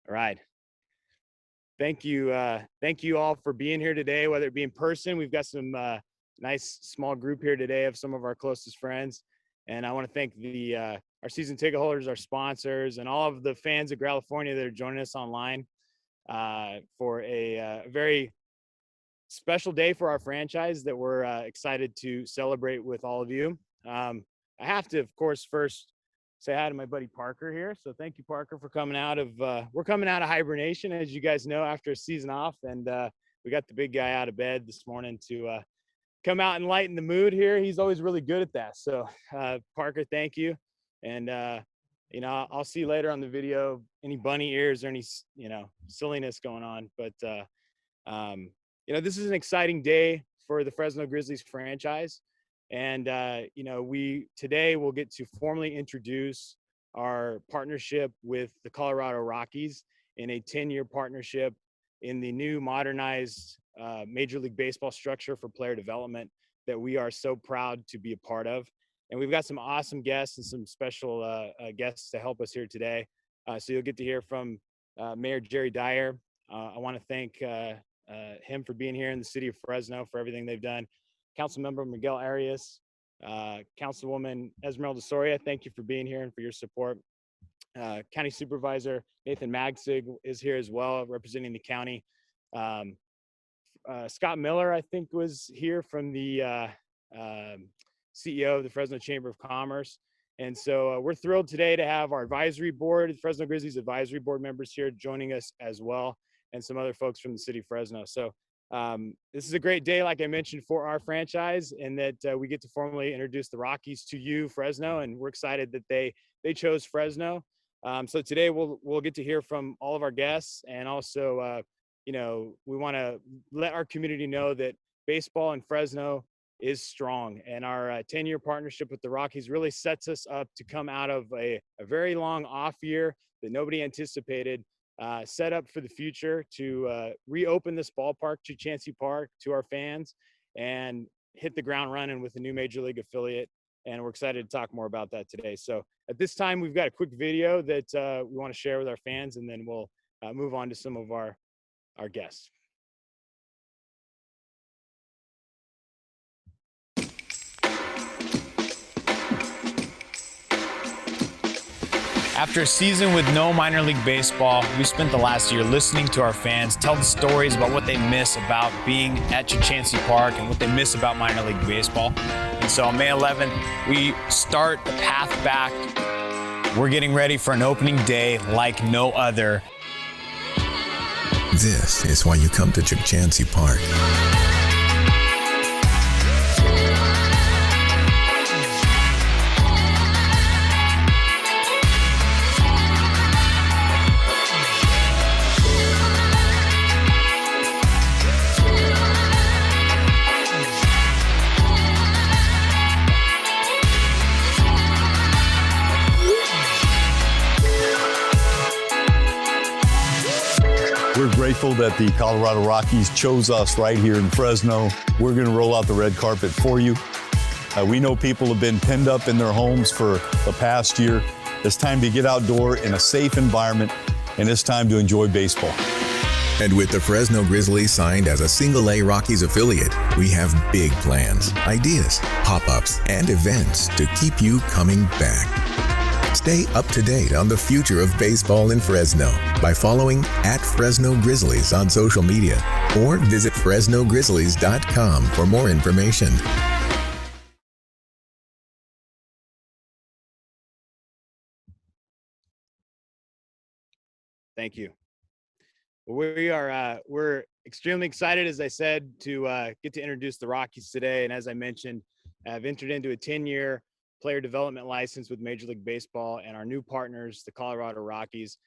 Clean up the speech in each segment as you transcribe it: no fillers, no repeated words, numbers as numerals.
All right. Thank you. Thank you all for being here today, whether it be in person. We've got some nice small group here today of some of our closest friends. And I want to thank our season ticket holders, our sponsors, and all of the fans of California that are joining us online for a very special day for our franchise that we're excited to celebrate with all of you. I have to, of course, first say hi to my buddy Parker here. So thank you, Parker, for coming out of, we're coming out of hibernation, as you guys know, after a season off. And we got the big guy out of bed this morning to come out and lighten the mood here. He's always really good at that. So Parker, thank you. And, I'll see you later on the video, any bunny ears or any, silliness going on. But, this is an exciting day for the Fresno Grizzlies franchise. And, today we'll get to formally introduce our partnership with the Colorado Rockies in a 10-year partnership in the new modernized Major League Baseball structure for player development that we are so proud to be a part of. And we've got some awesome guests and some special guests to help us here today. So you'll get to hear from Mayor Jerry Dyer. I want to thank him for being here in the city of Fresno for everything they've done. Councilmember Miguel Arias, Councilwoman Esmeralda Soria, thank you for being here and for your support. County Supervisor Nathan Magsig is here as well, representing the county. Scott Miller, I think, was here from the CEO of the Fresno Chamber of Commerce. And so we're thrilled today to have our advisory board, Fresno Grizzlies advisory board members here joining us as well, and some other folks from the city of Fresno. So this is a great day, like I mentioned, for our franchise, and that we get to formally introduce the Rockies to you, Fresno, and we're excited that they chose Fresno. So today we'll get to hear from all of our guests, and also, we want to let our community know that baseball in Fresno is strong, and our 10-year partnership with the Rockies really sets us up to come out of a very long off year that nobody anticipated. Set up for the future to reopen this ballpark, Chachansey Park, to our fans and hit the ground running with a new Major League affiliate. And we're excited to talk more about that today. So at this time, we've got a quick video that we want to share with our fans, and then we'll move on to some of our guests. After a season with no minor league baseball, we spent the last year listening to our fans tell the stories about what they miss about being at Chachansey Park and what they miss about minor league baseball. And so on May 11th, we start the path back. We're getting ready for an opening day like no other. This is why you come to Chachansey Park. We're grateful that the Colorado Rockies chose us right here in Fresno. We're going to roll out the red carpet for you. We know people have been pinned up in their homes for the past year. It's time to get outdoor in a safe environment, and it's time to enjoy baseball. And with the Fresno Grizzlies signed as a single-A Rockies affiliate, we have big plans, ideas, pop-ups, and events to keep you coming back. Stay up to date on the future of baseball in Fresno by following @Fresno Grizzlies on social media or visit FresnoGrizzlies.com for more information. Thank you. We're extremely excited, as I said, to get to introduce the Rockies today. And as I mentioned, I've entered into a 10-year player development license with Major League Baseball and our new partners, the Colorado Rockies.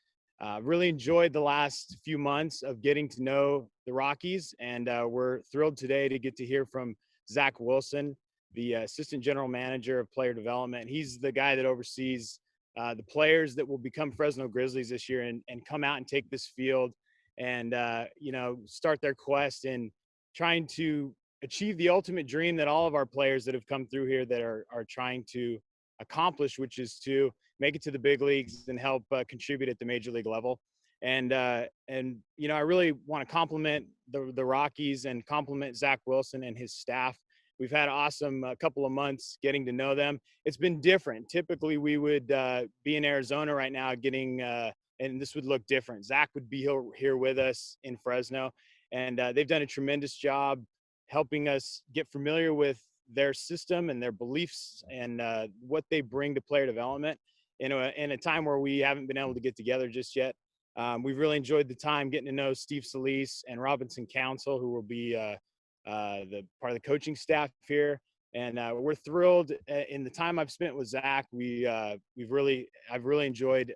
Really enjoyed the last few months of getting to know the Rockies, and we're thrilled today to get to hear from Zach Wilson, the Assistant General Manager of Player Development. He's the guy that oversees the players that will become Fresno Grizzlies this year and come out and take this field and, start their quest in trying to achieve the ultimate dream that all of our players that have come through here that are trying to accomplish, which is to make it to the big leagues and help contribute at the major league level. And you know, I really want to compliment the Rockies and compliment Zach Wilson and his staff. We've had an awesome couple of months getting to know them. It's been different. Typically, we would be in Arizona right now getting, and this would look different. Zach would be here with us in Fresno, and they've done a tremendous job helping us get familiar with their system and their beliefs and what they bring to player development in a time where we haven't been able to get together just yet. We've really enjoyed the time getting to know Steve Solis and Robinson Council, who will be the part of the coaching staff here. And we're thrilled in the time I've spent with Zach. I've really enjoyed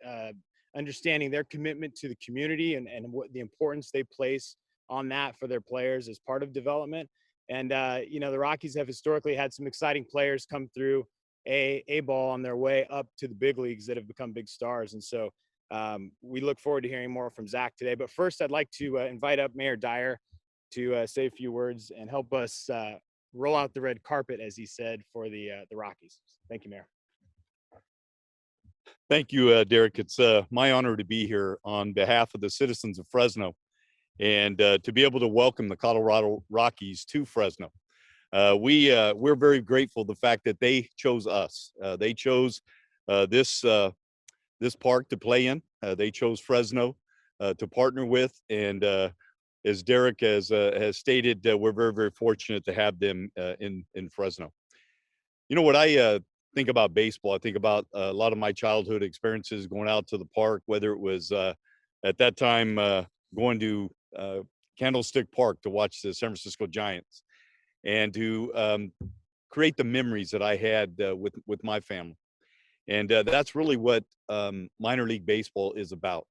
understanding their commitment to the community and what the importance they place on that for their players as part of development. And you know, the Rockies have historically had some exciting players come through A-ball on their way up to the big leagues that have become big stars. And so we look forward to hearing more from Zach today. But first, I'd like to invite up Mayor Dyer to say a few words and help us roll out the red carpet, as he said, for the Rockies. Thank you, Mayor. Thank you, Derek. It's my honor to be here on behalf of the citizens of Fresno and to be able to welcome the Colorado Rockies to Fresno. We're very grateful the fact that they chose us. They chose this park to play in. They chose Fresno to partner with, and as Derek has stated, we're very, very fortunate to have them in Fresno. You know what I think about baseball? I think about a lot of my childhood experiences going out to the park, whether it was at that time going to Candlestick Park to watch the San Francisco Giants, and to create the memories that I had with my family. And that's really what minor league baseball is about,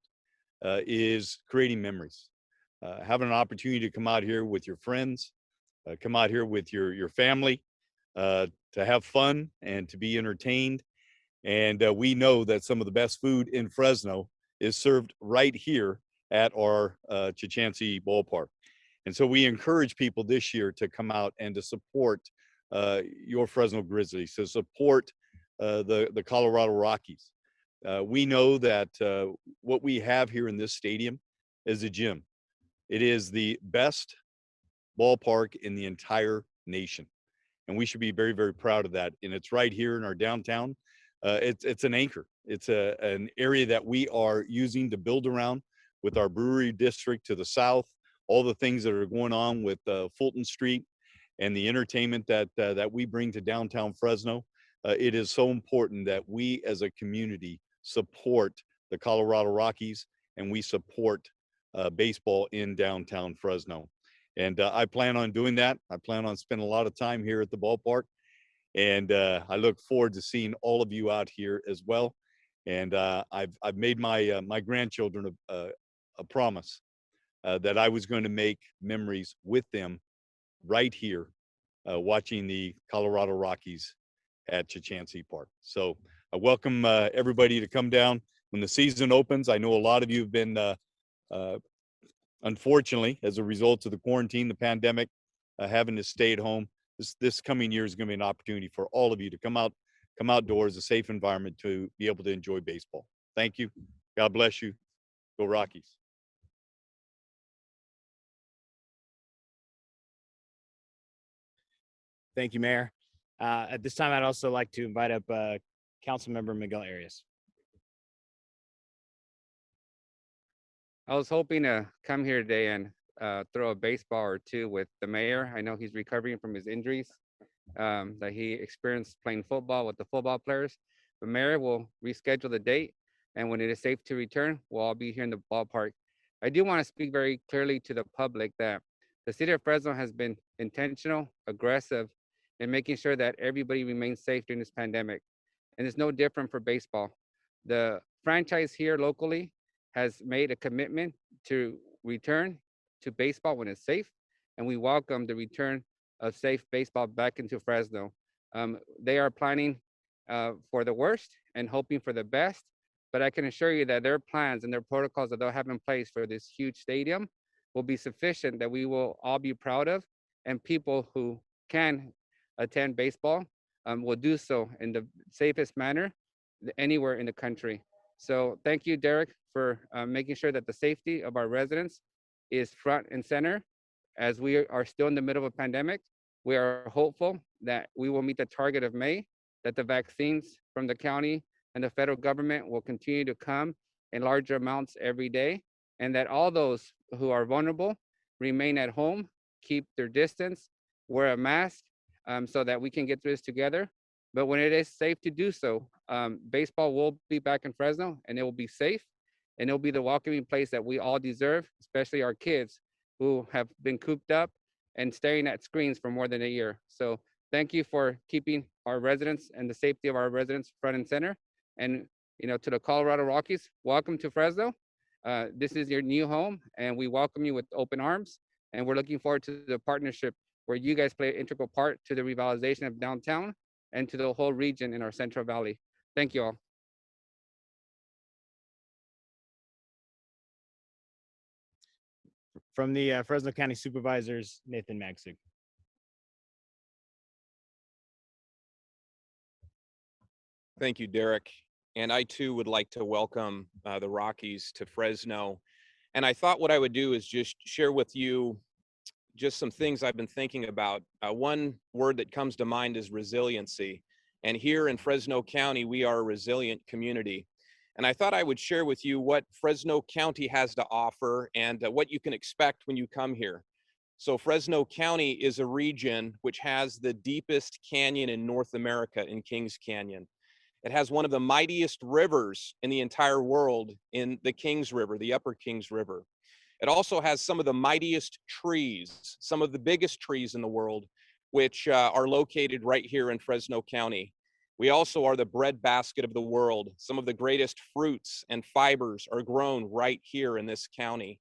is creating memories. Having an opportunity to come out here with your friends, come out here with your family, to have fun and to be entertained. And we know that some of the best food in Fresno is served right here at our Chachansey ballpark. And so we encourage people this year to come out and to support your Fresno Grizzlies, to support the Colorado Rockies. We know that what we have here in this stadium is a gym. It is the best ballpark in the entire nation, and we should be very, very proud of that. And it's right here in our downtown. It's an anchor. It's an area that we are using to build around with our brewery district to the south, all the things that are going on with Fulton Street and the entertainment that we bring to downtown Fresno. It is so important that we as a community support the Colorado Rockies, and we support baseball in downtown Fresno. And I plan on doing that. I plan on spending a lot of time here at the ballpark. And I look forward to seeing all of you out here as well. And I've made my grandchildren a promise that I was going to make memories with them right here, watching the Colorado Rockies at Chachansey Park. So I welcome everybody to come down when the season opens. I know a lot of you have been, unfortunately, as a result of the quarantine, the pandemic, having to stay at home. This coming year is going to be an opportunity for all of you to come outdoors, a safe environment to be able to enjoy baseball. Thank you. God bless you. Go Rockies. Thank you, Mayor. At this time, I'd also like to invite up Councilmember Miguel Arias. I was hoping to come here today and throw a baseball or two with the mayor. I know he's recovering from his injuries that he experienced playing football with the football players. But Mayor will reschedule the date, and when it is safe to return, we'll all be here in the ballpark. I do want to speak very clearly to the public that the city of Fresno has been intentional, aggressive in making sure that everybody remains safe during this pandemic. And it's no different for baseball. The franchise here locally has made a commitment to return to baseball when it's safe, and we welcome the return of safe baseball back into Fresno. They are planning for the worst and hoping for the best, but I can assure you that their plans and their protocols that they'll have in place for this huge stadium will be sufficient that we will all be proud of, and people who can attend baseball will do so in the safest manner anywhere in the country. So thank you, Derek, for making sure that the safety of our residents is front and center. As we are still in the middle of a pandemic, we are hopeful that we will meet the target of May, that the vaccines from the county and the federal government will continue to come in larger amounts every day, and that all those who are vulnerable remain at home, keep their distance, wear a mask, so that we can get through this together. But when it is safe to do so, baseball will be back in Fresno, and it will be safe, and it'll be the welcoming place that we all deserve, especially our kids who have been cooped up and staring at screens for more than a year. So thank you for keeping our residents and the safety of our residents front and center. And to the Colorado Rockies, welcome to Fresno. This is your new home, and we welcome you with open arms. And we're looking forward to the partnership where you guys play an integral part to the revitalization of downtown and to the whole region in our Central Valley. Thank you all. From the Fresno County Supervisors, Nathan Magsig. Thank you, Derek. And I too would like to welcome the Rockies to Fresno. And I thought what I would do is just share with you just some things I've been thinking about. One word that comes to mind is resiliency. And here in Fresno County, we are a resilient community. And I thought I would share with you what Fresno County has to offer and what you can expect when you come here. So Fresno County is a region which has the deepest canyon in North America in Kings Canyon. It has one of the mightiest rivers in the entire world in the Kings River, the Upper Kings River. It also has some of the mightiest trees, some of the biggest trees in the world, which are located right here in Fresno County. We also are the breadbasket of the world. Some of the greatest fruits and fibers are grown right here in this county.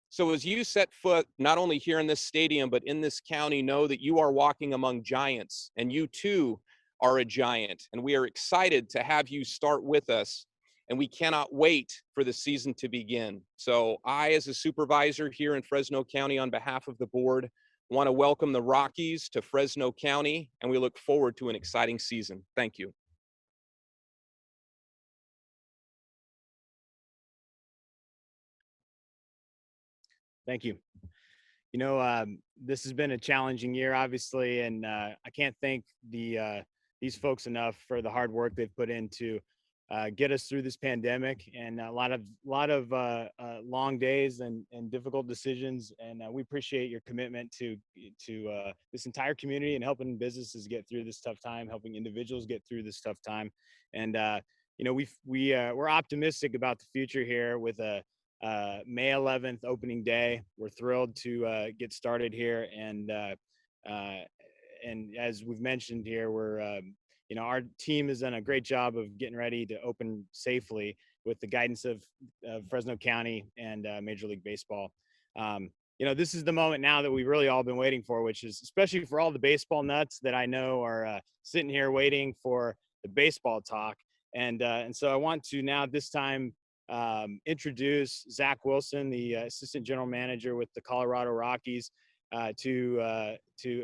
So as you set foot, not only here in this stadium, but in this county, know that you are walking among giants, and you too are a giant. And we are excited to have you start with us, and we cannot wait for the season to begin. So I, as a supervisor here in Fresno County, on behalf of the board, want to welcome the Rockies to Fresno County, and we look forward to an exciting season. Thank you. Thank you. This has been a challenging year, obviously, and I can't thank these folks enough for the hard work they've put in to get us through this pandemic, and a lot of long days and difficult decisions. And we appreciate your commitment to this entire community and helping businesses get through this tough time, helping individuals get through this tough time. And we're optimistic about the future here with a May 11th opening day. We're thrilled to get started here, and as we've mentioned here, we're our team has done a great job of getting ready to open safely with the guidance of Fresno County and Major League Baseball. This is the moment now that we've really all been waiting for, which is especially for all the baseball nuts that I know are sitting here waiting for the baseball talk. And so I want to now this time introduce Zach Wilson, the Assistant General Manager with the Colorado Rockies, to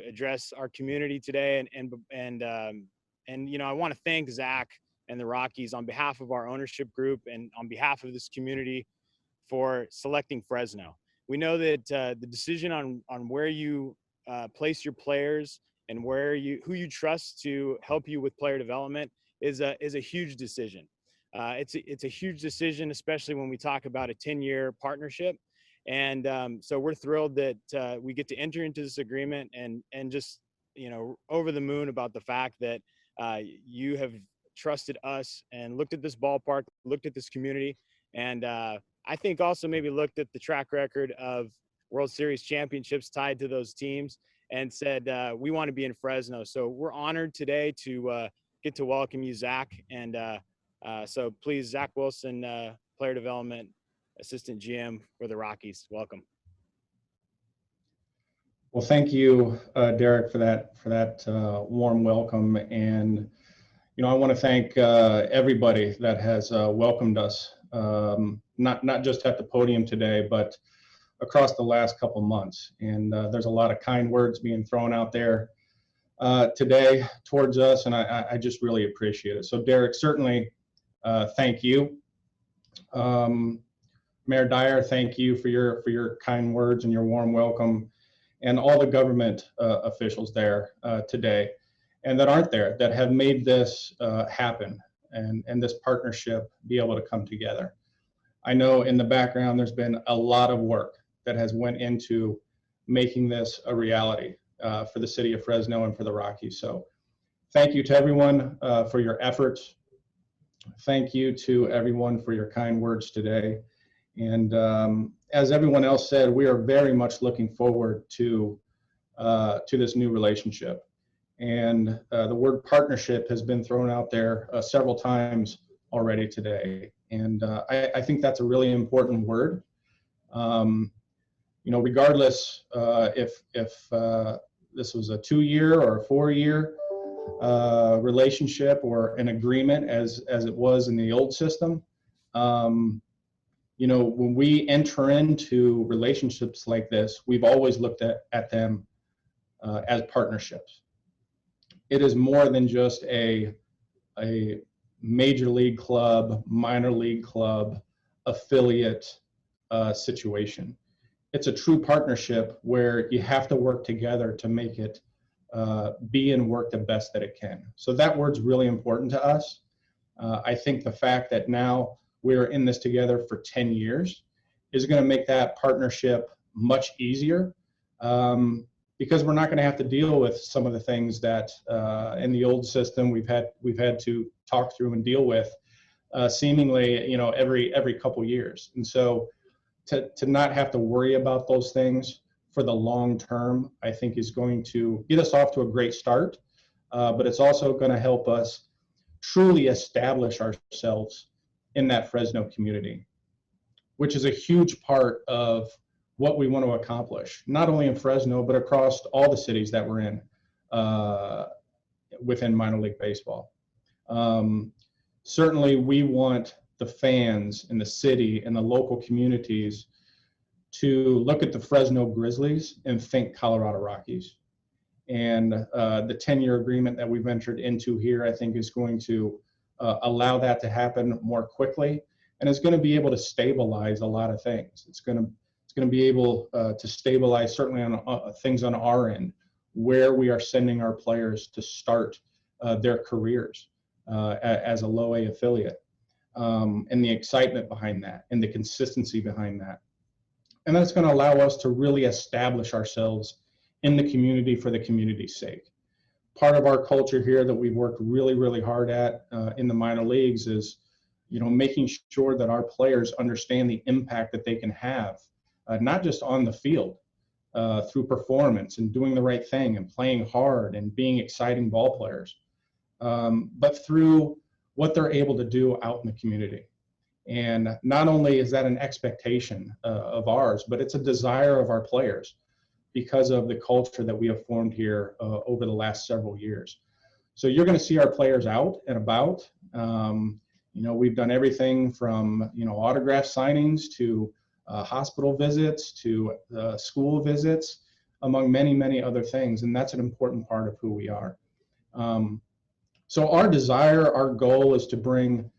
address our community today. And I want to thank Zach and the Rockies on behalf of our ownership group and on behalf of this community for selecting Fresno. We know that the decision on where you place your players and who you trust to help you with player development is a huge decision. It's a huge decision, especially when we talk about a 10-year partnership. And so we're thrilled that we get to enter into this agreement and just, over the moon about the fact that you have trusted us and looked at this ballpark, looked at this community, and I think also maybe looked at the track record of World Series championships tied to those teams and said, we want to be in Fresno. So we're honored today to get to welcome you, Zach. And so please, Zach Wilson, Player Development Assistant GM for the Rockies. Welcome. Well, thank you, Derek, for that warm welcome. And, I want to thank everybody that has welcomed us, not just at the podium today, but across the last couple months. And there's a lot of kind words being thrown out there today towards us, and I just really appreciate it. So, Derek, certainly thank you. Mayor Dyer, thank you for your kind words and your warm welcome, and all the government officials there today, and that aren't there, that have made this happen, and this partnership be able to come together. I know in the background there's been a lot of work that has went into making this a reality for the city of Fresno and for the Rockies. So thank you to everyone for your efforts. Thank you to everyone for your kind words today. And as everyone else said, we are very much looking forward to this new relationship. And the word partnership has been thrown out there several times already today. And I think that's a really important word. You know, regardless if this was a 2-year or a 4-year relationship or an agreement as it was in the old system, you know, when we enter into relationships like this, we've always looked at them as partnerships. It is more than just a major league club, minor league club, affiliate situation. It's a true partnership where you have to work together to make it be and work the best that it can. So that word's really important to us. I think the fact that now we're in this together for 10 years is going to make that partnership much easier, because we're not going to have to deal with some of the things that in the old system we've had to talk through and deal with seemingly, you know, every couple years. And so to not have to worry about those things for the long term, I think is going to get us off to a great start, but it's also going to help us truly establish ourselves in that Fresno community, which is a huge part of what we want to accomplish, not only in Fresno, but across all the cities that we're in within minor league baseball. Certainly, we want the fans in the city and the local communities to look at the Fresno Grizzlies and think Colorado Rockies. And the 10-year agreement that we've entered into here, I think, is going to allow that to happen more quickly, and it's going to be able to stabilize a lot of things. It's going to be able to stabilize certainly on things on our end, where we are sending our players to start their careers as a low A affiliate, and the excitement behind that and the consistency behind that. And that's going to allow us to really establish ourselves in the community for the community's sake. Part of our culture here that we've worked really, really hard at in the minor leagues is, you know, making sure that our players understand the impact that they can have, not just on the field through performance and doing the right thing and playing hard and being exciting ball players, but through what they're able to do out in the community. And not only is that an expectation of ours, but it's a desire of our players because of the culture that we have formed here over the last several years. So you're going to see our players out and about. You know, we've done everything from, you know, autograph signings to hospital visits to school visits, among many, many other things. And that's an important part of who we are. So our desire, our goal is to bring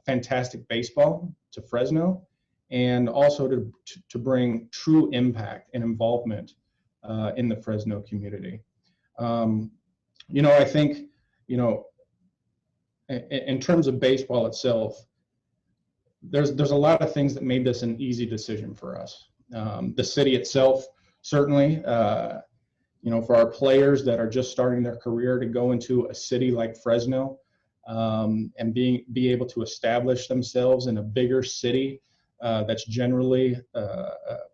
fantastic baseball to Fresno, and also to bring true impact and involvement in the Fresno community. You know, I think, you know, in terms of baseball itself, there's a lot of things that made this an easy decision for us. The city itself, certainly, you know, for our players that are just starting their career to go into a city like Fresno and be able to establish themselves in a bigger city that's generally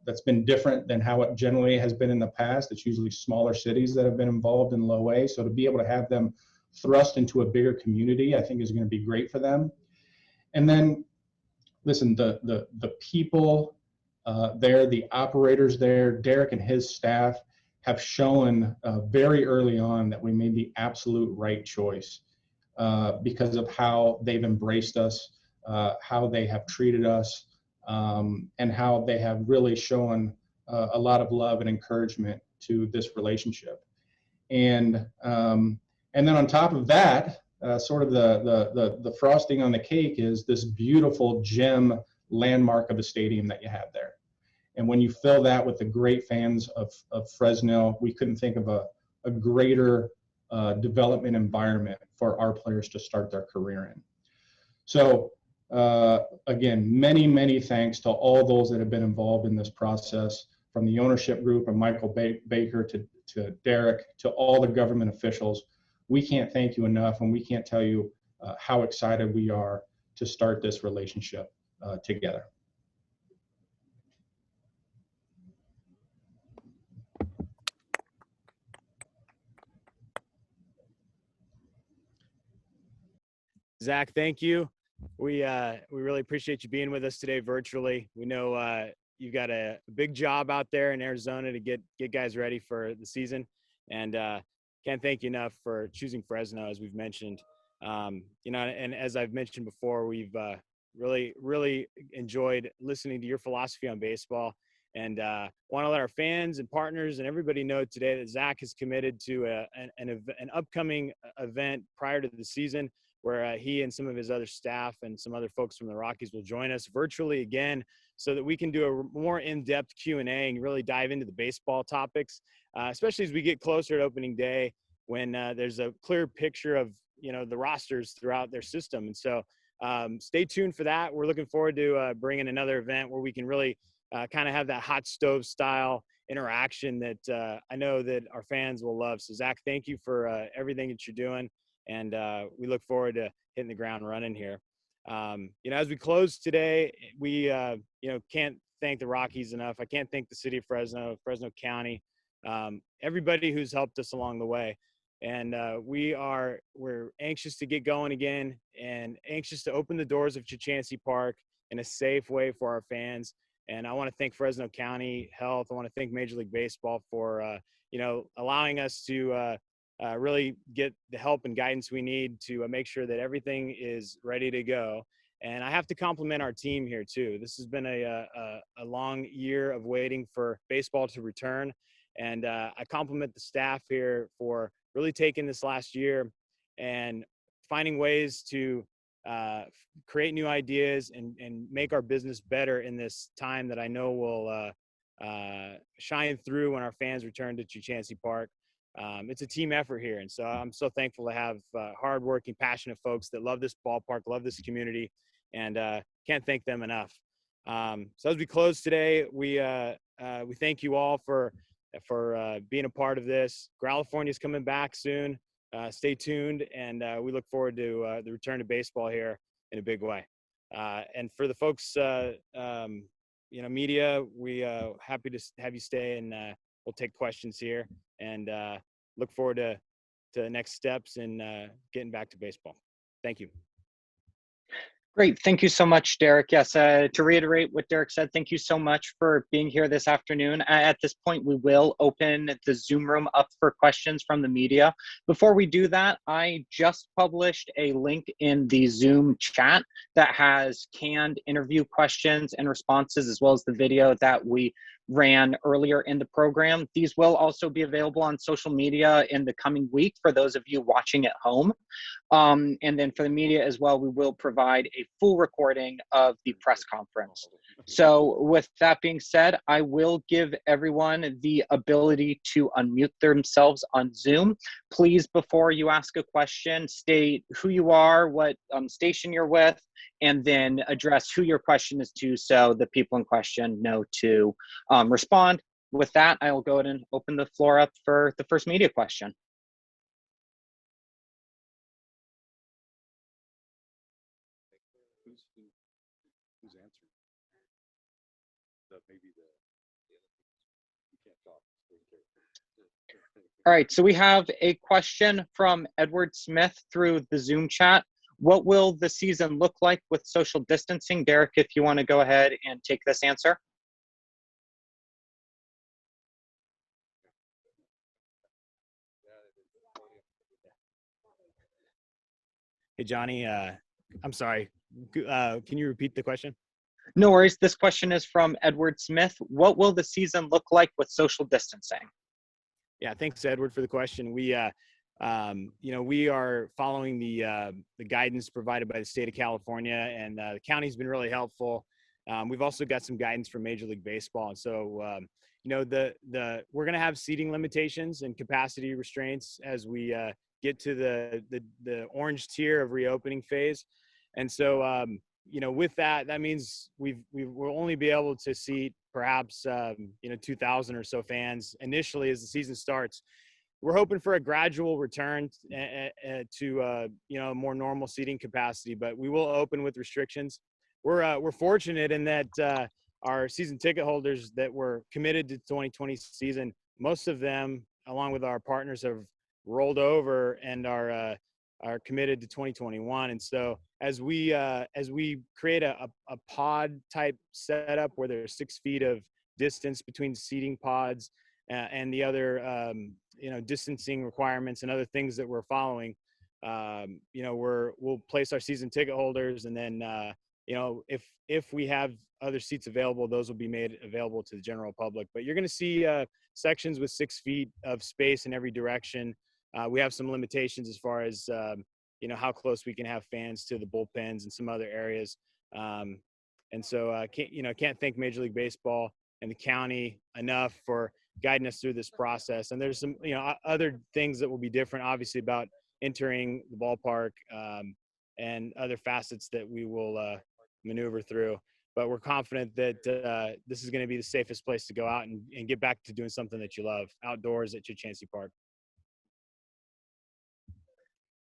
that's been different than how it generally has been in the past. It's usually smaller cities that have been involved in low A. So to be able to have them thrust into a bigger community, I think is going to be great for them. And then, listen, the people there, the operators there, Derek and his staff have shown very early on that we made the absolute right choice because of how they've embraced us, how they have treated us, and how they have really shown a lot of love and encouragement to this relationship. And then on top of that, sort of the frosting on the cake is this beautiful gem landmark of the stadium that you have there. And when you fill that with the great fans of Fresno, we couldn't think of a greater development environment for our players to start their career in. So again, many thanks to all those that have been involved in this process, from the ownership group and Michael Baker to Derek, to all the government officials. We can't thank you enough, and we can't tell you how excited we are to start this relationship together. Zach, thank you. We really appreciate you being with us today virtually. We know you've got a big job out there in Arizona to get guys ready for the season, and can't thank you enough for choosing Fresno, as we've mentioned. You know, and as I've mentioned before, we've really enjoyed listening to your philosophy on baseball, and want to let our fans and partners and everybody know today that Zach is committed to an upcoming event prior to the season, where he and some of his other staff and some other folks from the Rockies will join us virtually again, so that we can do a more in-depth Q&A and really dive into the baseball topics, especially as we get closer to opening day, when there's a clear picture of, you know, the rosters throughout their system. And so stay tuned for that. We're looking forward to bringing another event where we can really kind of have that hot stove style interaction that I know that our fans will love. So Zach, thank you for everything that you're doing. And we look forward to hitting the ground running here. You know, as we close today, we, you know, can't thank the Rockies enough. I can't thank the city of Fresno, Fresno County, everybody who's helped us along the way. And we're anxious to get going again, and anxious to open the doors of Chachansey Park in a safe way for our fans. And I want to thank Fresno County Health. I want to thank Major League Baseball for, you know, allowing us to really get the help and guidance we need to make sure that everything is ready to go. And I have to compliment our team here too. This has been a long year of waiting for baseball to return. And I compliment the staff here for really taking this last year and finding ways to create new ideas and make our business better in this time that I know will shine through when our fans return to Chachansey Park. It's a team effort here. And so I'm so thankful to have hardworking, passionate folks that love this ballpark, love this community, and can't thank them enough. So as we close today, we thank you all for being a part of this. California's coming back soon. Stay tuned, and we look forward to the return to baseball here in a big way. And for the folks, you know, media, we happy to have you stay, and we'll take questions here, and look forward to the next steps in getting back to baseball. Thank you. Great. Thank you so much, Derek. Yes, to reiterate what Derek said, thank you so much for being here this afternoon. At this point, we will open the Zoom room up for questions from the media. Before we do that, I just published a link in the Zoom chat that has canned interview questions and responses, as well as the video that we ran earlier in the program. These will also be available on social media in the coming week for those of you watching at home. And then for the media as well, we will provide a full recording of the press conference. So with that being said, I will give everyone the ability to unmute themselves on Zoom. Please, before you ask a question, state who you are, what station you're with, and then address who your question is to, so the people in question know to respond. With that, I will go ahead and open the floor up for the first media question. Who's answering? Maybe you can't talk. All right, so we have a question from Edward Smith through the Zoom chat. What will the season look like with social distancing? Derek, if you want to go ahead and take this answer. Hey, Johnny, I'm sorry. Can you repeat the question? No worries. This question is from Edward Smith. What will the season look like with social distancing? Yeah, thanks, Edward, for the question. We, you know, we are following the guidance provided by the state of California, and the county's been really helpful We've also got some guidance from Major League Baseball. And so, you know, we're going to have seating limitations and capacity restraints as we get to the orange tier of reopening phase. And so, you know, with that, that means we will only be able to seat perhaps, you know, 2,000 or so fans initially as the season starts. We're hoping for a gradual return to, you know, more normal seating capacity, but we will open with restrictions. We're fortunate in that our season ticket holders that were committed to 2020 season, most of them, along with our partners, have rolled over and are committed to 2021. And so as we create a pod type setup where there's 6 feet of distance between seating pods and the other you know, distancing requirements and other things that we're following, you know, we'll place our season ticket holders, and then you know, if we have other seats available, those will be made available to the general public. But you're going to see sections with 6 feet of space in every direction. We have some limitations as far as you know, how close we can have fans to the bullpens and some other areas. And so can't thank Major League Baseball and the county enough for guiding us through this process. And there's some, you know, other things that will be different, obviously, about entering the ballpark and other facets that we will maneuver through. But we're confident that this is going to be the safest place to go out and get back to doing something that you love outdoors at Chachansey Park.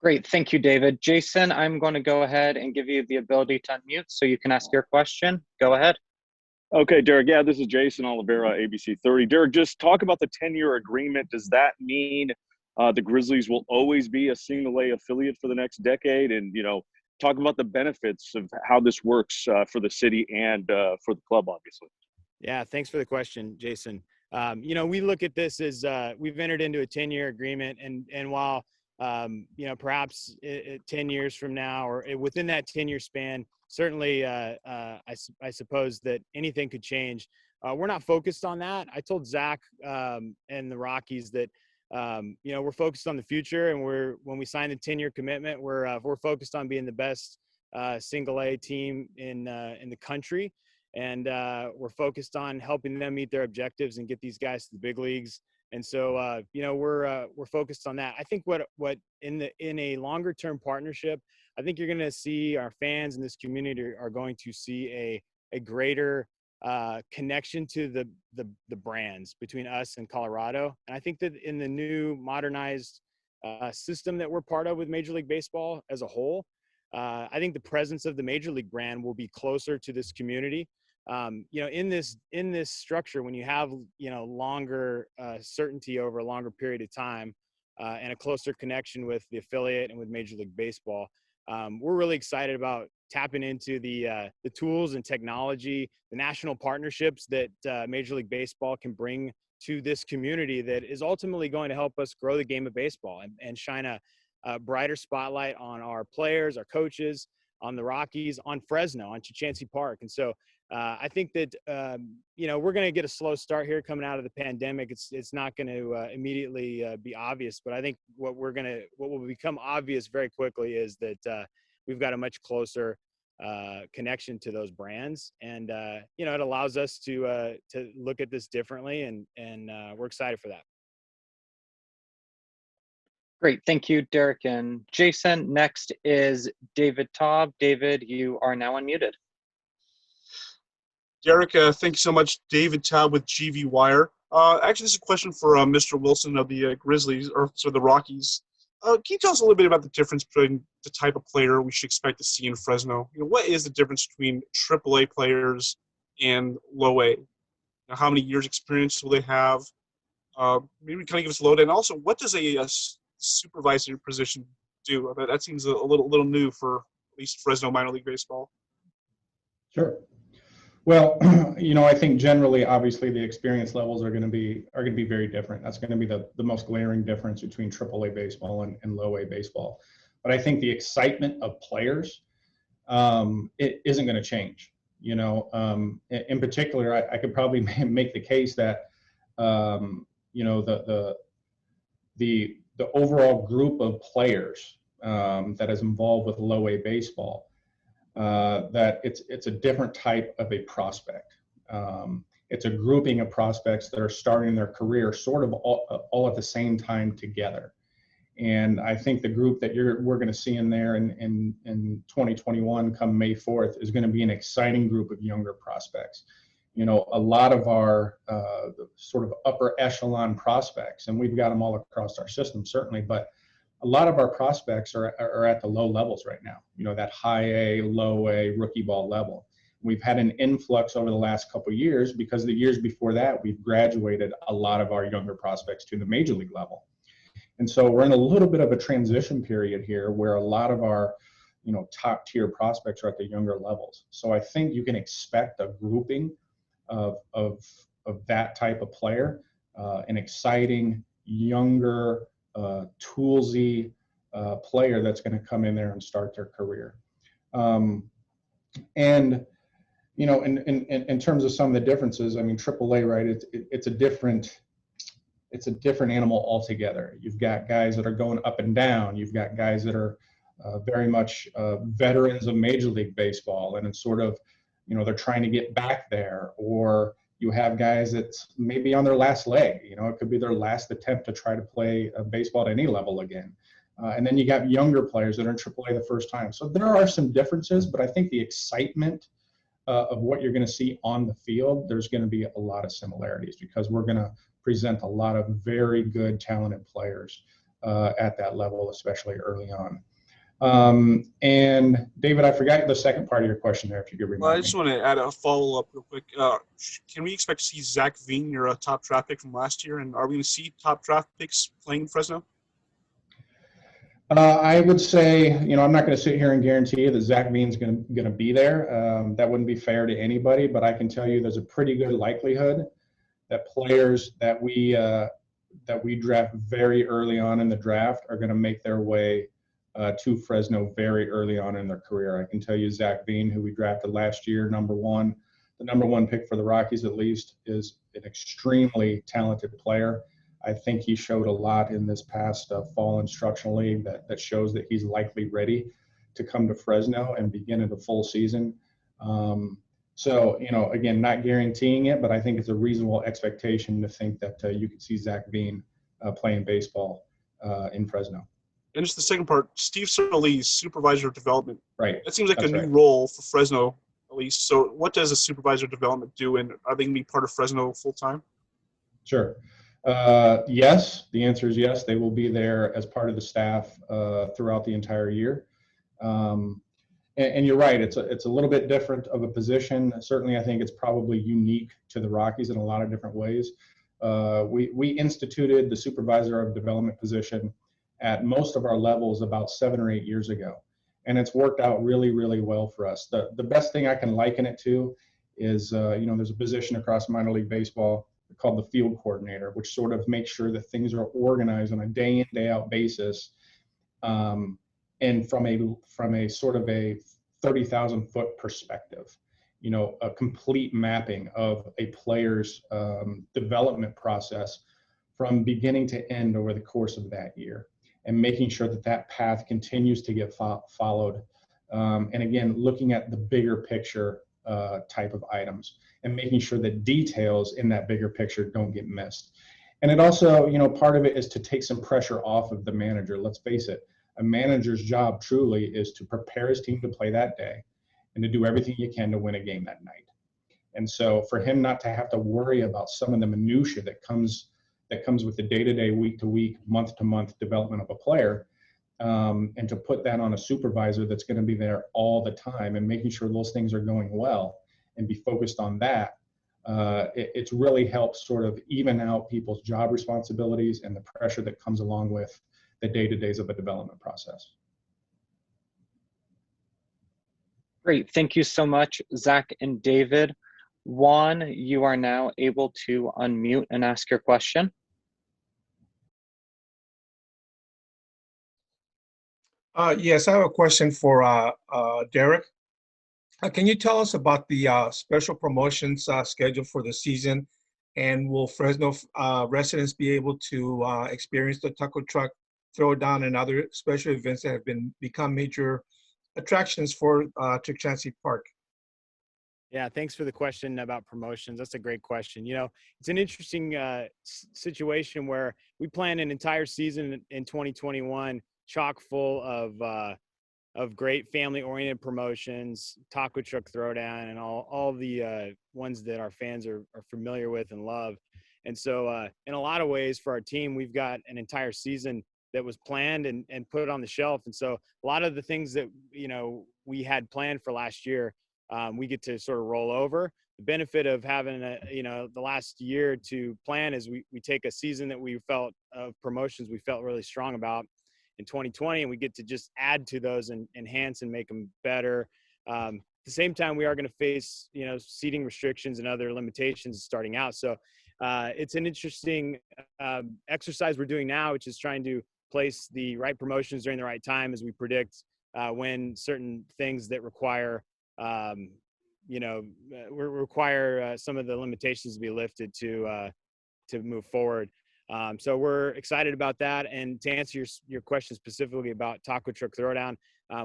Great, thank you, David. Jason, I'm going to go ahead and give you the ability to unmute so you can ask your question. Go ahead. Okay, Derek. Yeah, this is Jason Oliveira, ABC 30. Derek, just talk about the 10-year agreement. Does that mean the Grizzlies will always be a single A affiliate for the next decade? And, you know, talk about the benefits of how this works for the city and for the club, obviously. Yeah, thanks for the question, Jason. You know, we look at this as we've entered into a 10-year agreement, and while you know, perhaps 10 years from now or within that 10-year span, certainly I suppose that anything could change. We're not focused on that. I told Zach and the Rockies that you know, we're focused on the future, and when we signed the 10-year commitment, we're focused on being the best single A team in the country, and we're focused on helping them meet their objectives and get these guys to the big leagues. And so, you know, we're focused on that. I think what in a longer term partnership, I think you're going to see our fans in this community are going to see a greater connection to the brands between us and Colorado. And I think that in the new modernized system that we're part of with Major League Baseball as a whole, I think the presence of the Major League brand will be closer to this community. You know, in this structure, when you have, you know, longer certainty over a longer period of time and a closer connection with the affiliate and with Major League Baseball, we're really excited about tapping into the tools and technology, the national partnerships that Major League Baseball can bring to this community that is ultimately going to help us grow the game of baseball and shine a brighter spotlight on our players, our coaches, on the Rockies, on Fresno, on Chachansey Park. And so I think that, you know, we're going to get a slow start here coming out of the pandemic. It's not going to immediately be obvious, but I think what will become obvious very quickly is that we've got a much closer connection to those brands. And, you know, it allows us to look at this differently, and we're excited for that. Great, thank you, Derek and Jason. Next is David Taub. David, you are now unmuted. Derek, thank you so much. David Taub with GV Wire. Actually, this is a question for Mr. Wilson of the Grizzlies, or so the Rockies. Can you tell us a little bit about the difference between the type of player we should expect to see in Fresno? You know, what is the difference between AAA players and low A? You know, how many years experience will they have? Maybe kind of give us a load. And also, what does a supervisor position do? That seems a little new for at least Fresno minor league baseball. Sure. Well, you know, I think generally, obviously, the experience levels are going to be very different. That's going to be the most glaring difference between AAA baseball and low A baseball. But I think the excitement of players, it isn't going to change. You know, in particular, I could probably make the case that, you know, the overall group of players that is involved with low A baseball, that it's a different type of a prospect. It's a grouping of prospects that are starting their career sort of all at the same time together. And I think the group that we're going to see in there in 2021 come May 4th is going to be an exciting group of younger prospects. You know, a lot of our sort of upper echelon prospects, and we've got them all across our system certainly, but a lot of our prospects are at the low levels right now, you know, that high A, low A, rookie ball level. We've had an influx over the last couple of years because the years before that, we've graduated a lot of our younger prospects to the major league level. And so we're in a little bit of a transition period here where a lot of our, you know, top tier prospects are at the younger levels. So I think you can expect a grouping of that type of player, an exciting, younger, toolsy player that's going to come in there and start their career. And, you know, in terms of some of the differences, I mean, AAA, right, it's a different animal altogether. You've got guys that are going up and down. You've got guys that are very much veterans of Major League Baseball, and it's sort of, you know, they're trying to get back there. Or you have guys that's maybe on their last leg. You know, it could be their last attempt to try to play baseball at any level again. And then you got younger players that are in AAA the first time. So there are some differences, but I think the excitement of what you're going to see on the field, there's going to be a lot of similarities because we're going to present a lot of very good, talented players at that level, especially early on. And David, I forgot the second part of your question there, if you could remind me. Well, I just want to add a follow-up real quick. Can we expect to see Zach Veen, your top draft pick from last year, and are we going to see top draft picks playing Fresno? I would say, you know, I'm not going to sit here and guarantee you that Zach Veen's going to be there. That wouldn't be fair to anybody, but I can tell you there's a pretty good likelihood that players that we draft very early on in the draft are going to make their way to Fresno very early on in their career. I can tell you Zach Veen, who we drafted last year, the number one pick for the Rockies at least, is an extremely talented player. I think he showed a lot in this past fall instructional league that shows that he's likely ready to come to Fresno and begin at a full season. So, you know, again, not guaranteeing it, but I think it's a reasonable expectation to think that you could see Zach Veen playing baseball in Fresno. And just the second part, Steve Solis, Supervisor of Development. Right. That seems like That's a new right. role for Fresno, at least. So what does a Supervisor of Development do, and are they going to be part of Fresno full-time? Sure. Yes, the answer is yes. They will be there as part of the staff throughout the entire year. And you're right, it's a little bit different of a position. Certainly, I think it's probably unique to the Rockies in a lot of different ways. We instituted the Supervisor of Development position at most of our levels about 7 or 8 years ago. And it's worked out really, really well for us. The best thing I can liken it to is, you know, there's a position across minor league baseball called the field coordinator, which sort of makes sure that things are organized on a day in, day out basis. And from a sort of a 30,000 foot perspective, you know, a complete mapping of a player's development process from beginning to end over the course of that year, and making sure that that path continues to get followed. And again, looking at the bigger picture type of items and making sure that details in that bigger picture don't get missed. And it also, you know, part of it is to take some pressure off of the manager. Let's face it, a manager's job truly is to prepare his team to play that day and to do everything you can to win a game that night. And so for him not to have to worry about some of the minutia that comes with the day-to-day, week-to-week, month-to-month development of a player, and to put that on a supervisor that's going to be there all the time and making sure those things are going well and be focused on that, it's really helped sort of even out people's job responsibilities and the pressure that comes along with the day-to-days of a development process. Great, thank you so much, Zach and David. Juan, you are now able to unmute and ask your question. Yes, I have a question for Derek. Can you tell us about the special promotions scheduled for the season? And will Fresno residents be able to experience the taco truck throwdown and other special events that have become major attractions for Tuckchansi Park? Yeah, thanks for the question about promotions. That's a great question. It's an interesting situation where we planned an entire season in 2021 chock full of great family-oriented promotions, taco truck throwdown, and all the ones that our fans are familiar with and love. And so in a lot of ways for our team, we've got an entire season that was planned and put on the shelf. And so a lot of the things that, we had planned for last year, we get to sort of roll over. The benefit of having the last year to plan is we take a season that we felt of promotions we felt really strong about in 2020, and we get to just add to those and enhance and make them better. At the same time, we are going to face, seating restrictions and other limitations starting out. So it's an interesting exercise we're doing now, which is trying to place the right promotions during the right time as we predict when certain things that require require some of the limitations to be lifted to move forward. So we're excited about that. And to answer your question specifically about Taco Truck Throwdown,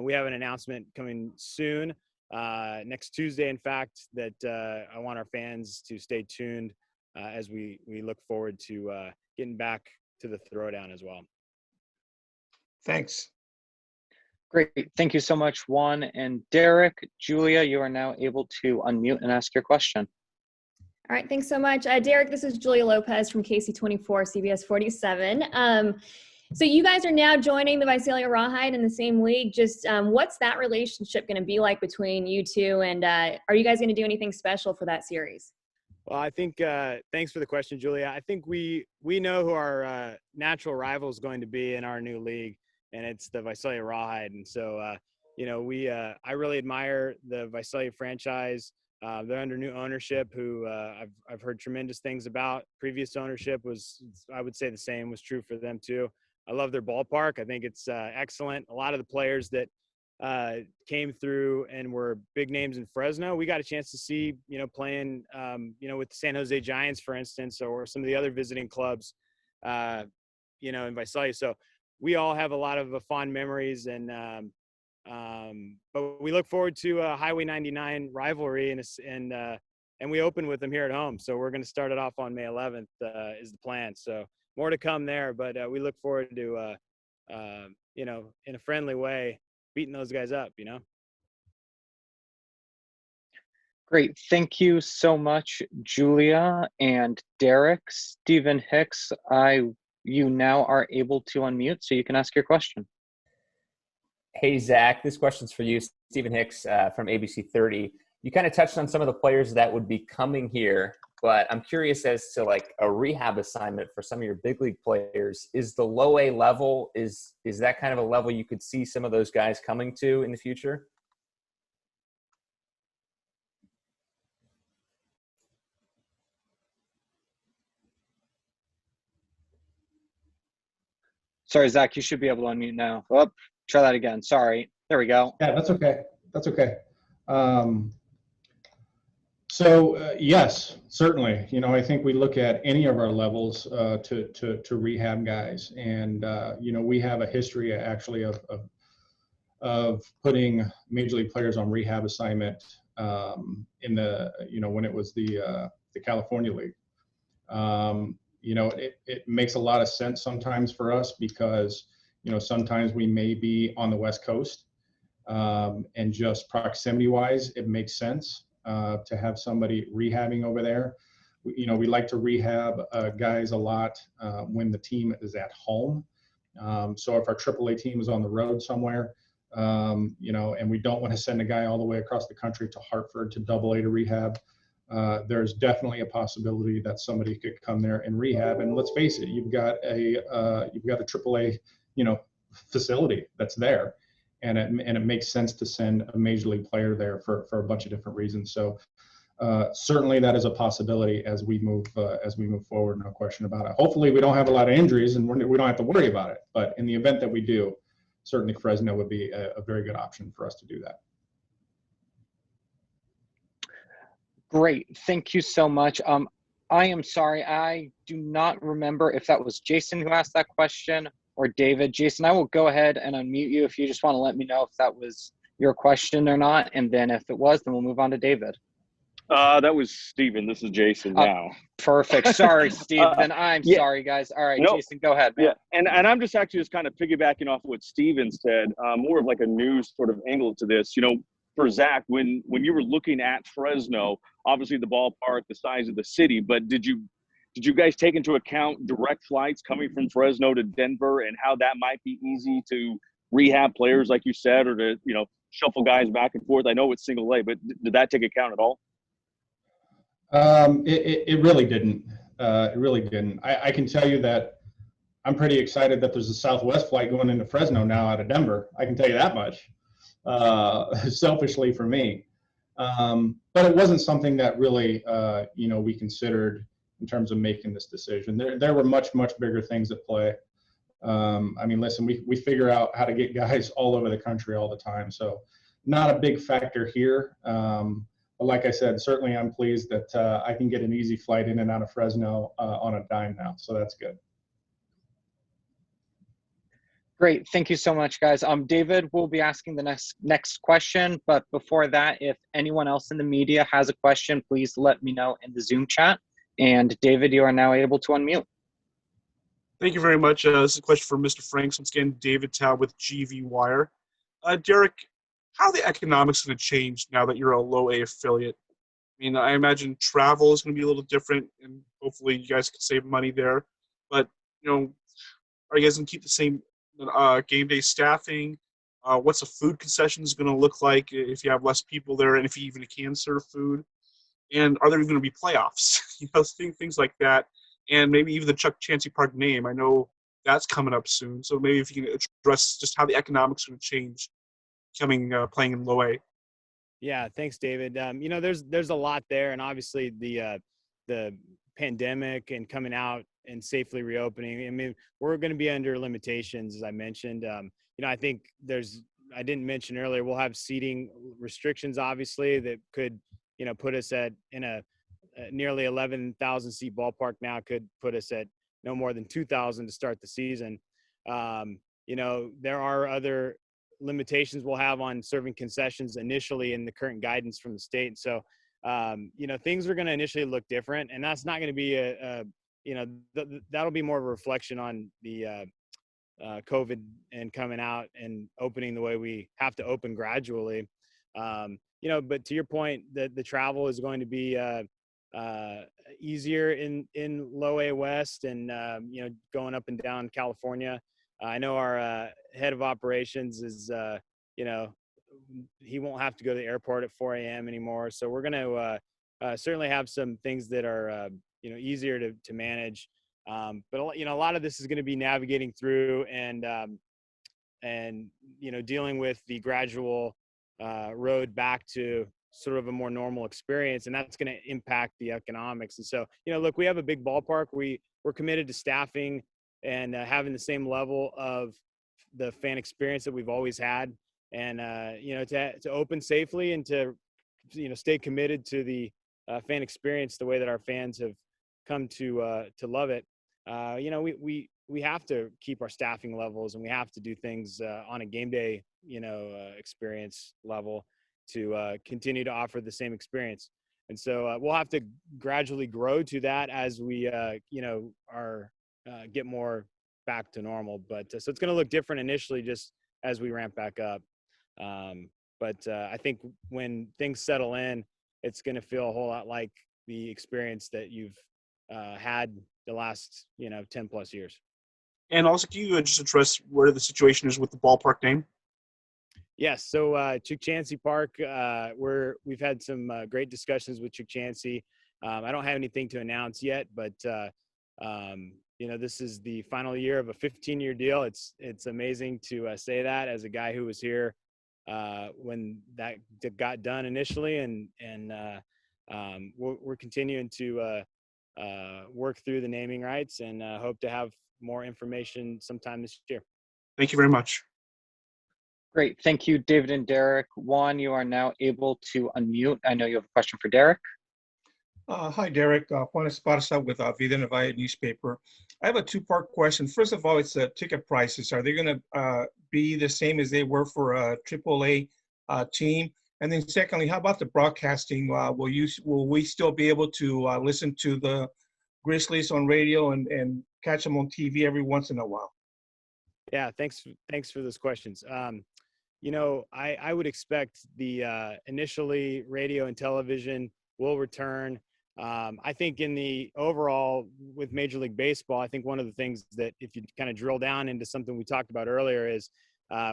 we have an announcement coming soon, next Tuesday, in fact, that I want our fans to stay tuned as we look forward to getting back to the throwdown as well. Thanks. Great. Thank you so much, Juan and Derek. Julia, you are now able to unmute and ask your question. All right, thanks so much. Derek, this is Julia Lopez from KC24, CBS 47. So you guys are now joining the Visalia Rawhide in the same league. Just what's that relationship going to be like between you two? And are you guys going to do anything special for that series? Well, I think, thanks for the question, Julia. I think we know who our natural rival is going to be in our new league, and it's the Visalia Rawhide. And so, I really admire the Visalia franchise. They're under new ownership who I've heard tremendous things about. Previous ownership was, I would say the same was true for them too. I love their ballpark. I think it's excellent. A lot of the players that came through and were big names in Fresno, we got a chance to see, playing, with the San Jose Giants, for instance, or some of the other visiting clubs, in Visalia. So we all have a lot of fond memories, and but we look forward to a Highway 99 rivalry, and we open with them here at home. So we're going to start it off on May 11th is the plan. So more to come there, but we look forward to, in a friendly way, beating those guys up, Great. Thank you so much, Julia and Derek. Stephen Hicks, you now are able to unmute, so you can ask your question. Hey, Zach, this question's for you. Stephen Hicks from ABC 30. You kind of touched on some of the players that would be coming here, but I'm curious as to like a rehab assignment for some of your big league players. Is the low A level, is that kind of a level you could see some of those guys coming to in the future? Sorry, Zach, you should be able to unmute now. Oh, try that again. Sorry. There we go. Yeah, that's okay. That's okay. So yes, certainly. I think we look at any of our levels to rehab guys, and we have a history actually of putting major league players on rehab assignment in the when it was the California League. It makes a lot of sense sometimes for us because sometimes we may be on the West Coast, and just proximity wise it makes sense to have somebody rehabbing over there. We like to rehab guys a lot when the team is at home. So if our AAA team is on the road somewhere, and we don't want to send a guy all the way across the country to Hartford to AA to rehab, there's definitely a possibility that somebody could come there and rehab. And let's face it, you've got a AAA, facility that's there, and it makes sense to send a major league player there for a bunch of different reasons. So certainly that is a possibility as we move forward. No question about it. Hopefully we don't have a lot of injuries and we don't have to worry about it. But in the event that we do, certainly Fresno would be a very good option for us to do that. Great. Thank you so much. I am sorry. I do not remember if that was Jason who asked that question or David. Jason, I will go ahead and unmute you if you just want to let me know if that was your question or not. And then if it was, then we'll move on to David. That was Steven. This is Jason now. Perfect. Sorry, Steven. I'm yeah. sorry, guys. All right, No. Jason, go ahead, man. Yeah, and I'm just actually just kind of piggybacking off what Steven said, more of like a news sort of angle to this. You know, for Zach, when you were looking at Fresno, obviously the ballpark, the size of the city, but did you guys take into account direct flights coming from Fresno to Denver and how that might be easy to rehab players, like you said, or to, you know, shuffle guys back and forth? I know it's single A, but did that take account at all? It really didn't. It really didn't. I can tell you that I'm pretty excited that there's a Southwest flight going into Fresno now out of Denver. I can tell you that much, selfishly for me. But it wasn't something that really, you know, we considered in terms of making this decision. There were much bigger things at play. I mean, listen, we figure out how to get guys all over the country all the time. So not a big factor here. But like I said, certainly I'm pleased that I can get an easy flight in and out of Fresno on a dime now. So that's good. Great. Thank you so much, guys. David will be asking the next question. But before that, if anyone else in the media has a question, please let me know in the Zoom chat. And David, you are now able to unmute. Thank you very much. This is a question for Mr. Franks. Once again, David Tao with GV Wire. Derek, how are the economics going to change now that you're a low A affiliate? I mean, I imagine travel is going to be a little different, and hopefully you guys can save money there. But, you know, are you guys going to keep the same game day staffing? What's the food concessions going to look like if you have less people there, and if you even can serve food? And are there going to be playoffs? You know, things like that. And maybe even the Chuck Chancey Park name. I know that's coming up soon. So maybe if you can address just how the economics are going to change playing in low A. Yeah, thanks, David. You know, there's a lot there, and obviously the pandemic and coming out and safely reopening. I mean, we're going to be under limitations, as I mentioned. You know, I think I didn't mention earlier, we'll have seating restrictions, obviously, that could, you know, put us in a nearly 11,000 seat ballpark now, could put us at no more than 2,000 to start the season. You know, there are other limitations we'll have on serving concessions initially in the current guidance from the state. So, you know, things are going to initially look different, and that's not going to be you know, that'll be more of a reflection on the COVID and coming out and opening the way we have to open gradually. You know, but to your point, the travel is going to be easier in low A West and, you know, going up and down California. I know our head of operations is, you know, he won't have to go to the airport at 4 a.m. anymore. So we're going to certainly have some things that are, you know, easier to manage. But, you know, a lot of this is going to be navigating through and, you know, dealing with the gradual road back to sort of a more normal experience. And that's going to impact the economics. And so, you know, look, we have a big ballpark. We're committed to staffing and having the same level of the fan experience that we've always had, and you know, to open safely and to, you know, stay committed to the fan experience the way that our fans have come to love it. You know, we have to keep our staffing levels, and we have to do things on a game day, you know, experience level to continue to offer the same experience. And so we'll have to gradually grow to that as we, you know, get more back to normal. But so it's going to look different initially just as we ramp back up. But I think when things settle in, it's going to feel a whole lot like the experience that you've had the last, you know, 10 plus years. And also, can you just address where the situation is with the ballpark name? Yes. So Chuck Chancey Park, we've had some great discussions with Chuck Chancey. I don't have anything to announce yet, but you know, this is the final year of a 15-year deal. It's amazing to say that as a guy who was here when that got done initially, and we're continuing to work through the naming rights and hope to have more information sometime this year. Thank you very much. Great. Thank you, David and Derek. Juan, you are now able to unmute. I know you have a question for Derek. Hi, Derek. Juan Esparza with Vida Nevada newspaper. I have a two-part question. First of all, it's ticket prices. Are they going to be the same as they were for AAA team? And then secondly, how about the broadcasting? Will we still be able to listen to the Grizzlies on radio and catch them on TV every once in a while? Yeah, thanks for those questions. You know, I would expect the initially radio and television will return. I think in the overall with Major League Baseball, I think one of the things that if you kind of drill down into something we talked about earlier is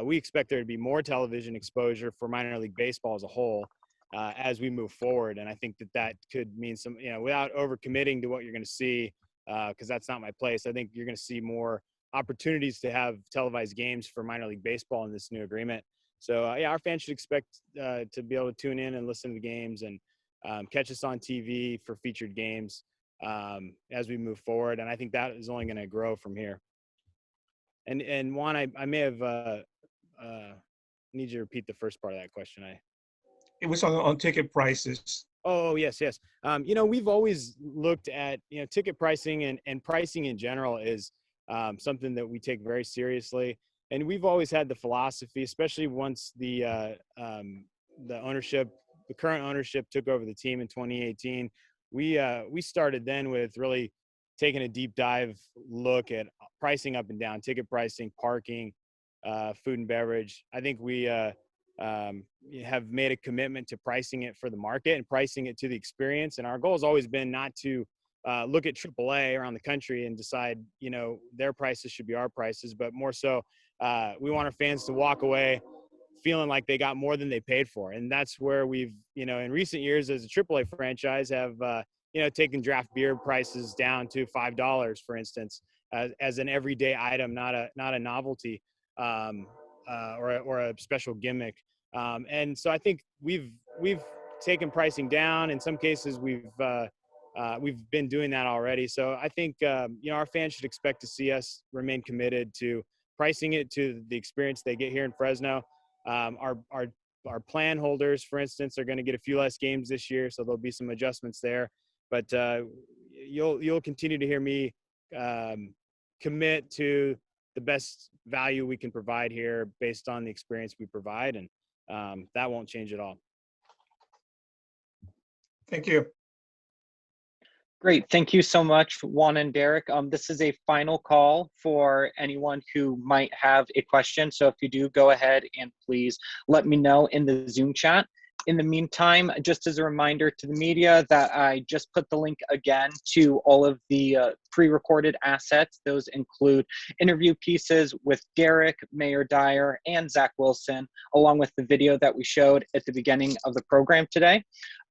we expect there to be more television exposure for minor league baseball as a whole as we move forward. And I think that could mean some, you know, without overcommitting to what you're going to see, because that's not my place. I think you're going to see more opportunities to have televised games for minor league baseball in this new agreement. So yeah, our fans should expect to be able to tune in and listen to the games and catch us on TV for featured games as we move forward. And I think that is only going to grow from here. And Juan, I may have need you to repeat the first part of that question. It was on ticket prices. Oh, yes. You know, we've always looked at, you know, ticket pricing and pricing in general is something that we take very seriously. And we've always had the philosophy, especially once the ownership, the current ownership took over the team in 2018. We started then with really taking a deep dive look at pricing up and down, ticket pricing, parking, food and beverage. I think we have made a commitment to pricing it for the market and pricing it to the experience. And our goal has always been not to look at AAA around the country and decide, you know, their prices should be our prices, but more so we want our fans to walk away feeling like they got more than they paid for. And that's where we've, you know, in recent years as a AAA franchise have, you know, taken draft beer prices down to $5, for instance, as an everyday item, not a novelty or a special gimmick. And so I think we've taken pricing down. In some cases, we've been doing that already. So I think, you know, our fans should expect to see us remain committed to pricing it to the experience they get here in Fresno. Our plan holders, for instance, are going to get a few less games this year, so there'll be some adjustments there. But you'll continue to hear me commit to the best value we can provide here based on the experience we provide, and that won't change at all. Thank you. Great. Thank you so much, Juan and Derek. This is a final call for anyone who might have a question. So if you do, go ahead and please let me know in the Zoom chat. In the meantime, just as a reminder to the media that I just put the link again to all of the pre-recorded assets. Those include interview pieces with Derek, Mayor Dyer, and Zach Wilson, along with the video that we showed at the beginning of the program today.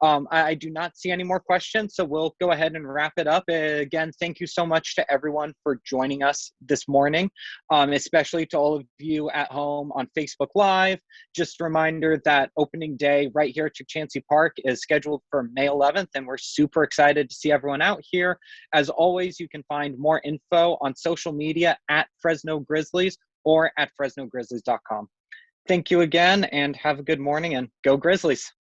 I do not see any more questions, so we'll go ahead and wrap it up. Again, thank you so much to everyone for joining us this morning, especially to all of you at home on Facebook Live. Just a reminder that opening day right here at Chancey Park is scheduled for May 11th, and we're super excited to see everyone out here. As always, you can find more info on social media at Fresno Grizzlies or at FresnoGrizzlies.com. Thank you again, and have a good morning, and go Grizzlies.